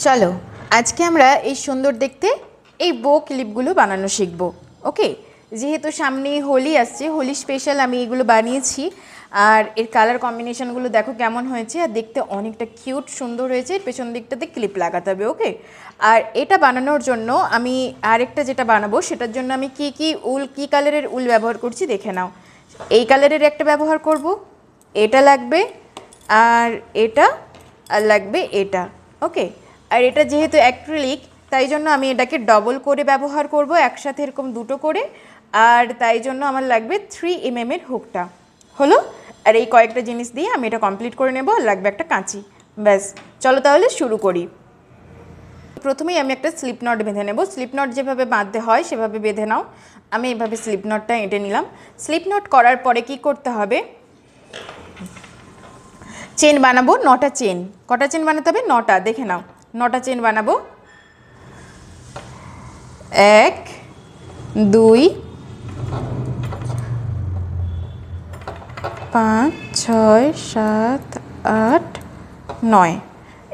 চলো আজকে আমরা এই সুন্দর দেখতে এই বো ক্লিপগুলো বানানো শিখব। ওকে, যেহেতু সামনেই হোলি আসছে, হোলি স্পেশাল আমি এগুলো বানিয়েছি। আর এর কালার কম্বিনেশনগুলো দেখো কেমন হয়েছে, আর দেখতে অনেকটা কিউট সুন্দর হয়েছে। এর পেছন দিকটাতে ক্লিপ লাগাতে হবে। ওকে, আর এটা বানানোর জন্য আমি আরেকটা যেটা বানাবো সেটার জন্য আমি কি কালারের উল ব্যবহার করছি দেখে নাও। এই কালারের একটা ব্যবহার করব, এটা লাগবে, আর এটা, আর লাগবে এটা। ওকে, আর এটা যেহেতু অ্যাক্রিলিক তাই জন্য আমি এটাকে ডবল করে ব্যবহার করব, একসাথে এরকম দুটো করে। আর তাই জন্য আমার লাগবে 3mm এর হুকটা। হলো, আর এই কয়েকটা জিনিস দিয়ে আমি এটা কমপ্লিট করে নেব। আর লাগবে একটা কাঁচি। ব্যাস, চলো তাহলে শুরু করি। প্রথমেই আমি একটা স্লিপ নট বেঁধে নেব। স্লিপ নট যেভাবে বাঁধতে হয় সেভাবে বেঁধে নাও। আমি এইভাবে স্লিপ নটটা এঁটে নিলাম। স্লিপ নট করার পরে কি করতে হবে, চেন বানাবো 9টা চেন। কটা চেন বানাতে হবে? 9টা। দেখে নাও, 9টা চেন বানাবো। 1 2 5 6 7 8 9।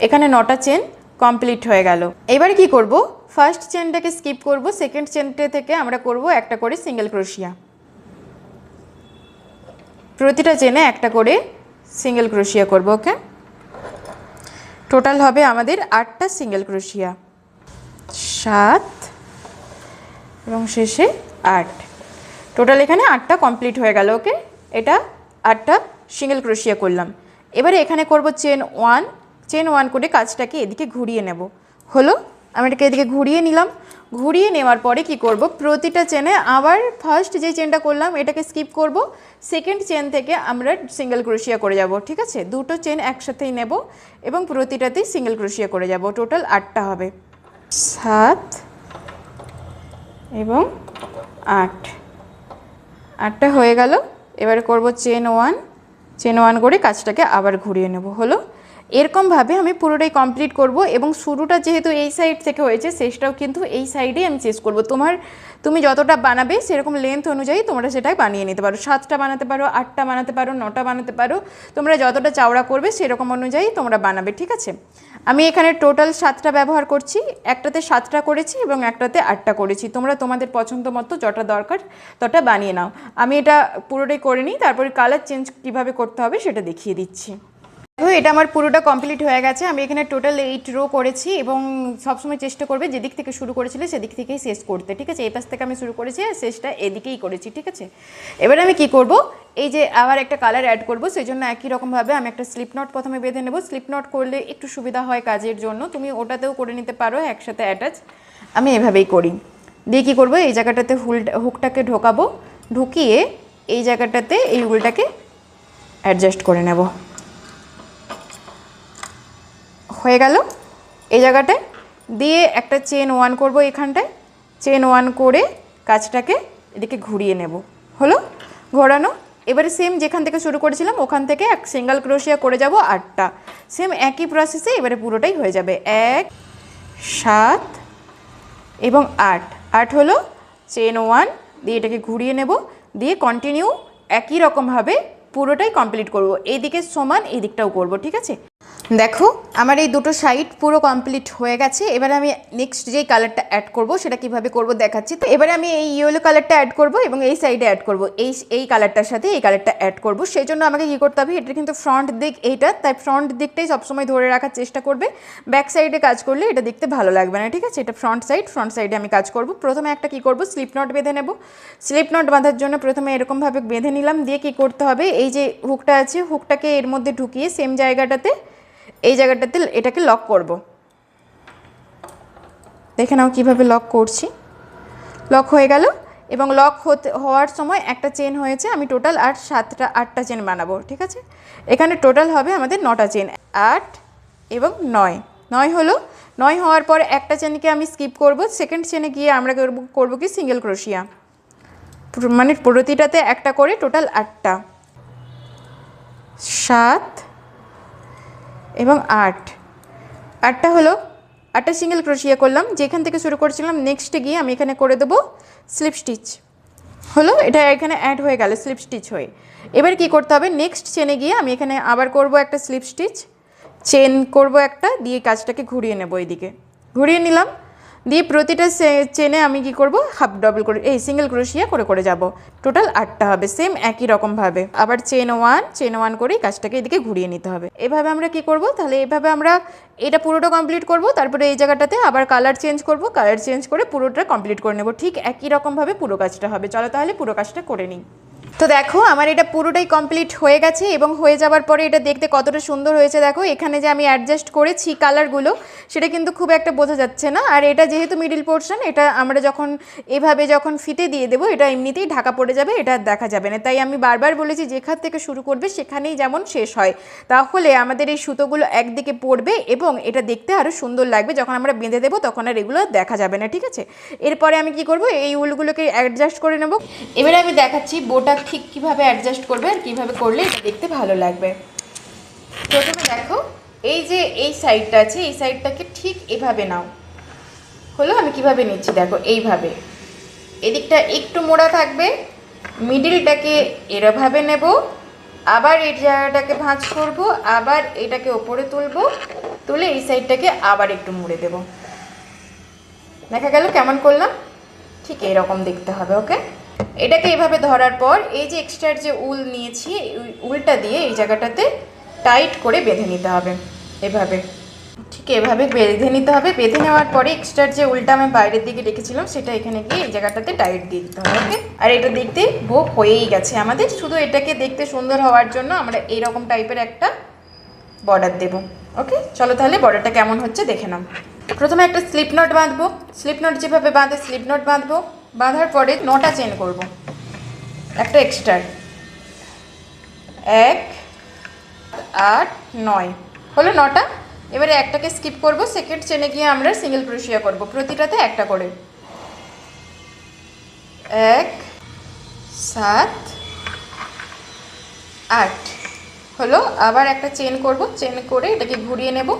এখানে 9টা চেন কমপ্লিট হয়ে গেল। এবার কি করব, ফার্স্ট চেনটাকে স্কিপ করব, সেকেন্ড চেনটা থেকে আমরা করব একটা করে সিঙ্গেল ক্রোশিয়া। প্রতিটা চেনে একটা করে সিঙ্গেল ক্রোশিয়া করব। ওকে, টোটাল হবে আমাদের 8টা সিঙ্গেল ক্রোশিয়া, 7 এবং শেষে 8। টোটাল এখানে 8টা কমপ্লিট হয়ে গেল। ওকে, এটা 8টা সিঙ্গেল ক্রোশিয়া করলাম। এবারে এখানে করব চেন 1 করে কাজটাকে এদিকে ঘুরিয়ে নেব। হলো, আমি এটাকে এদিকে ঘুরিয়ে নিলাম। ঘুরিয়ে নেওয়ার পরে কি করব, প্রতিটা চেনে আবার ফার্স্ট যে চেনটা করলাম এটাকে স্কিপ করব, সেকেন্ড চেন থেকে আমরা সিঙ্গেল ক্রোশিয়া করে যাব। ঠিক আছে, দুটো চেন একসাথেই নেব এবং প্রতিটাতেই সিঙ্গেল ক্রোশিয়া করে যাব। টোটাল 8টা হবে, 7 এবং 8। 8টা হয়ে গেল। এবারে করব চেন 1 করে কাজটাকে আবার ঘুরিয়ে নেব। হলো, এরকমভাবে আমি পুরোটাই কমপ্লিট করব। এবং শুরুটা যেহেতু এই সাইড থেকে হয়েছে, শেষটাও কিন্তু এই সাইডেই আমি শেষ করব। তুমি যতটা বানাবে সেরকম লেন্থ অনুযায়ী তোমরা সেটাই বানিয়ে নিতে পারো। 7টা বানাতে পারো, 8টা বানাতে পারো, 9টা বানাতে পারো। তোমরা যতটা চওড়া করবে সেরকম অনুযায়ী তোমরা বানাবে। ঠিক আছে, আমি এখানে টোটাল 7টা ব্যবহার করছি। একটাতে 7টা করেছি এবং একটাতে 8টা করেছি। তোমরা তোমাদের পছন্দ মতো যটা দরকার তটা বানিয়ে নাও। আমি এটা পুরোটাই করে নিই, তারপরে কালার চেঞ্জ কীভাবে করতে হবে সেটা দেখিয়ে দিচ্ছি। এটা আমার পুরোটা কমপ্লিট হয়ে গেছে। আমি এখানে টোটাল 8 রো করেছি এবং সবসময় চেষ্টা করবে যেদিক থেকে শুরু করেছিলে সেদিক থেকেই শেষ করতে। ঠিক আছে, এই পাশ থেকে আমি শুরু করেছি আর শেষটা এদিকেই করেছি। ঠিক আছে, এবারে আমি কি করব, এই যে আবার একটা কালার অ্যাড করব, সেই জন্য একই রকমভাবে আমি একটা স্লিপ নট প্রথমে বেঁধে নেব। স্লিপ নট করলে একটু সুবিধা হয় কাজের জন্য, তুমি ওটাতেও করে নিতে পারো একসাথে অ্যাটাচ। আমি এভাবেই করি। দিয়ে কী করবো, এই জায়গাটাতে হুকটাকে ঢোকাবো, ঢুকিয়ে এই জায়গাটাতে এই উলটাকে অ্যাডজাস্ট করে নেব। হয়ে গেল। এই জায়গাটায় দিয়ে একটা চেন 1 করব, এখানটায় চেন 1 করে কাজটাকে এদিকে ঘুরিয়ে নেব। হলো, ঘোরানো। এবারে সেম যেখান থেকে শুরু করেছিলাম ওখান থেকে এক সিঙ্গেল ক্রোশিয়া করে যাব 8টা। সেম একই প্রসেসে এবারে পুরোটাই হয়ে যাবে। 1 7 এবং 8 হলো। চেন 1 দিয়ে এটাকে ঘুরিয়ে নেব, দিয়ে কন্টিনিউ একই রকমভাবে পুরোটাই কমপ্লিট করব। এই দিকে সমান এই দিকটাও করব। ঠিক আছে, দেখো আমার এই দুটো সাইড পুরো কমপ্লিট হয়ে গেছে। এবারে আমি নেক্সট যেই কালারটা অ্যাড করব সেটা কিভাবে করব দেখাচ্ছি। তো এবারে আমি এই ইয়েলো কালারটা অ্যাড করব এবং এই সাইডে অ্যাড করব, এই কালারটার সাথে এই কালারটা অ্যাড করব। সেই জন্য আমাকে কী করতে হবে, এটা কিন্তু ফ্রন্ট দিক এইটা, তাই ফ্রন্ট দিকটাই সবসময় ধরে রাখার চেষ্টা করবে। ব্যাক সাইডে কাজ করলে এটা দেখতে ভালো লাগবে না। ঠিক আছে, এটা ফ্রন্ট সাইডে আমি কাজ করব। প্রথমে একটা কী করব, স্লিপ নট বেঁধে নেব। স্লিপ নট বাঁধার জন্য প্রথমে এরকমভাবে বেঁধে নিলাম। দিয়ে কী করতে হবে, এই যে হুকটা আছে হুকটাকে এর মধ্যে ঢুকিয়ে সেম জায়গাটাতে এই জায়গাটাতে এটাকে লক করব। দেখে নাও কিভাবে লক করছি। লক হয়ে গেল এবং লক হওয়ার সময় একটা চেন হয়েছে। আমি টোটাল 8টা চেন বানাবো। ঠিক আছে, এখানে টোটাল হবে আমাদের 9টা চেন, 8 এবং 9 হলো। 9 হওয়ার পর একটা চেনকে আমি স্কিপ করব, সেকেন্ড চেনে গিয়ে আমরা করব কি সিঙ্গেল ক্রোশিয়া, মানে প্রতিটাতে একটা করে টোটাল 8টা, 7 এবং 8টা হলো। 8টা সিঙ্গেল ক্রোশিয়া করলাম, যেখান থেকে শুরু করেছিলাম নেক্সটে গিয়ে আমি এখানে করে দেবো স্লিপ স্টিচ। হলো, এটা এখানে অ্যাড হয়ে গেল স্লিপ স্টিচ হয়ে। এবার কি করতে হবে, নেক্সট চেনে গিয়ে আমি এখানে আবার করব একটা স্লিপ স্টিচ, চেন করব একটা, দিয়ে কাজটাকে ঘুরিয়ে নেব, এইদিকে ঘুরিয়ে নিলাম, দিয়ে প্রতিটা চেনে আমি কি করব, হাফ ডবল করে এই সিঙ্গেল ক্রোশিয়া করে করে যাব। টোটাল 8টা হবে, সেম একই রকমভাবে আবার চেন ওয়ান করে কাজটাকে এদিকে ঘুরিয়ে নিতে হবে। এভাবে আমরা কি করব, তাহলে এভাবে আমরা এটা পুরোটা কমপ্লিট করব, তারপরে এই জায়গাটাতে আবার কালার চেঞ্জ করব, কালার চেঞ্জ করে পুরোটা কমপ্লিট করে নেব। ঠিক একই রকমভাবে পুরো কাজটা হবে। চলো তাহলে পুরো কাজটা করে নিই। তো দেখো আমার এটা পুরোটাই কমপ্লিট হয়ে গেছে, এবং হয়ে যাওয়ার পরে এটা দেখতে কতটা সুন্দর হয়েছে দেখো। এখানে যে আমি অ্যাডজাস্ট করেছি কালারগুলো, সেটা কিন্তু খুব একটা বোঝা যাচ্ছে না। আর এটা যেহেতু মিডিল পোর্শন, এটা আমরা যখন এভাবে যখন ফিতে দিয়ে দেবো, এটা এমনিতেই ঢাকা পড়ে যাবে, এটা দেখা যাবে না। তাই আমি বারবার বলেছি যেখান থেকে শুরু করবে সেখানেই যেমন শেষ হয়, তাহলে আমাদের এই সুতোগুলো একদিকে পড়বে এবং এটা দেখতে আরও সুন্দর লাগবে। যখন আমরা বেঁধে দেবো তখন আর এগুলো দেখা যাবে না, ঠিক আছে। এরপরে আমি কি করব, এই উলগুলোকে অ্যাডজাস্ট করে নেব। এবারে আমি দেখাচ্ছি বোটা ঠিক কীভাবে অ্যাডজাস্ট করবে আর কীভাবে করলে এটা দেখতে ভালো লাগবে। প্রথমে দেখো এই যে এই সাইডটা আছে, এই সাইডটাকে ঠিক এভাবে নাও। হলো আমি কিভাবে নিচ্ছি দেখো, এইভাবে এদিকটা একটু মোড়া থাকবে, মিডিলটাকে এরভাবে নেব, আবার এই জায়গাটাকে ভাঁজ করব, আবার এটাকে ওপরে তুলব, তুলে এই সাইডটাকে আবার একটু মুড়ে দেব। দেখা গেল কেমন করলাম, ঠিক এরকম দেখতে হবে। ওকে, এটাকে এভাবে ধরার পর এই যে এক্সট্রার যে উল নিয়েছি, উলটা দিয়ে এই জায়গাটাতে টাইট করে বেঁধে নিতে হবে। এভাবে ঠিক এভাবে বেঁধে নিতে হবে। বেঁধে নেওয়ার পরে এক্সট্রার যে উলটা আমি বাইরের দিকে রেখেছিলাম সেটা এখানে গিয়ে এই জায়গাটাতে টাইট দিয়ে দিতে হবে। ওকে, আর এটা দেখতে বো হয়েই গেছে আমাদের। শুধু এটাকে দেখতে সুন্দর হওয়ার জন্য আমরা এইরকম টাইপের একটা বর্ডার দেব। ওকে, চলো তাহলে বর্ডারটা কেমন হচ্ছে দেখে নাও। প্রথমে একটা স্লিপ নট বাঁধবো, স্লিপ নট যেভাবে বাঁধে স্লিপ নট বাঁধবো। বাঁধার পরে 9টা চেন করব, একটা এক্সট্রা, 1 8 9 হলো 9টা। এবারে একটাকে স্কিপ করব, সেকেন্ড চেনে গিয়ে আমরা সিঙ্গেল ক্রোশিয়া করব, প্রতিটাতে একটা করে। 1 7 8 হলো। আবার একটা চেন করব, চেন করে এটাকে ঘুরিয়ে নেব।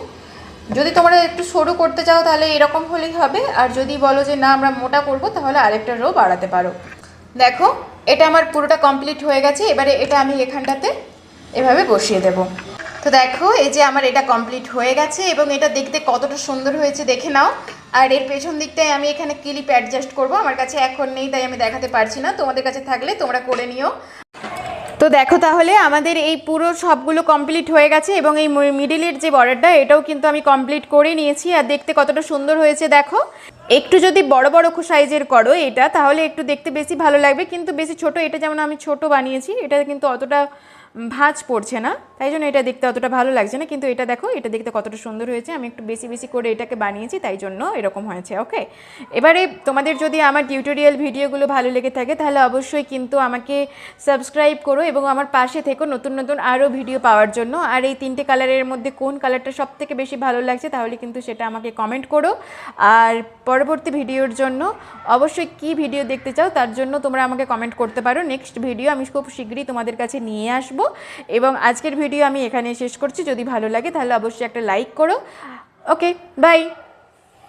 যদি তোমরা একটু সরু করতে চাও তাহলে এরকম হলেই হবে, আর যদি বলো যে না আমরা মোটা করব তাহলে আরেকটা রো বাড়াতে পারো। দেখো এটা আমার পুরোটা কমপ্লিট হয়ে গেছে। এবারে এটা আমি এখানটাতে এভাবে বসিয়ে দেব। তো দেখো এই যে আমার এটা কমপ্লিট হয়ে গেছে, এবং এটা দেখতে কতটা সুন্দর হয়েছে দেখে নাও। আর এর পেছন দিকটায় আমি এখানে ক্লিপ অ্যাডজাস্ট করব, আমার কাছে এখন নেই তাই আমি দেখাতে পারছি না, তোমাদের কাছে থাকলে তোমরা করে নিও। তো দেখো তাহলে আমাদের এই পুরো সবগুলো কমপ্লিট হয়ে গেছে, এবং এই মিডিলের যে বর্ডারটা এটাও কিন্তু আমি কমপ্লিট করে নিয়েছি। আর দেখতে কতটা সুন্দর হয়েছে দেখো। একটু যদি বড় বড় সাইজের করো এটা, তাহলে একটু দেখতে বেশি ভালো লাগবে, কিন্তু বেশি ছোট, এটা যেমন আমি ছোট বানিয়েছি এটা কিন্তু অতটা ভাঁজ পড়ছে না, তাই জন্য এটা দেখতে অতটা ভালো লাগছে না। কিন্তু এটা দেখো, এটা দেখতে কতটা সুন্দর হয়েছে। আমি একটু বেশি বেশি করে এটাকে বানিয়েছি, তাই জন্য এরকম হয়েছে। ওকে, এবারে তোমাদের যদি আমার টিউটোরিয়াল ভিডিওগুলো ভালো লেগে থাকে তাহলে অবশ্যই কিন্তু আমাকে সাবস্ক্রাইব করো, এবং আমার পাশে থেকো নতুন নতুন আরও ভিডিও পাওয়ার জন্য। আর এই 3টে কালারের মধ্যে কোন কালারটা সবথেকে বেশি ভালো লাগছে তাহলে কিন্তু সেটা আমাকে কমেন্ট করো। আর পরবর্তী ভিডিওর জন্য অবশ্যই কি ভিডিও দেখতে চাও তার জন্য তোমরা আমাকে কমেন্ট করতে পারো। নেক্সট ভিডিও আমি খুব শীঘ্রই তোমাদের কাছে নিয়ে আসবো। এবং আজকের ভিডিও আমি এখানে শেষ করছি। যদি ভালো লাগে তাহলে অবশ্যই একটা লাইক করো। ওকে, বাই।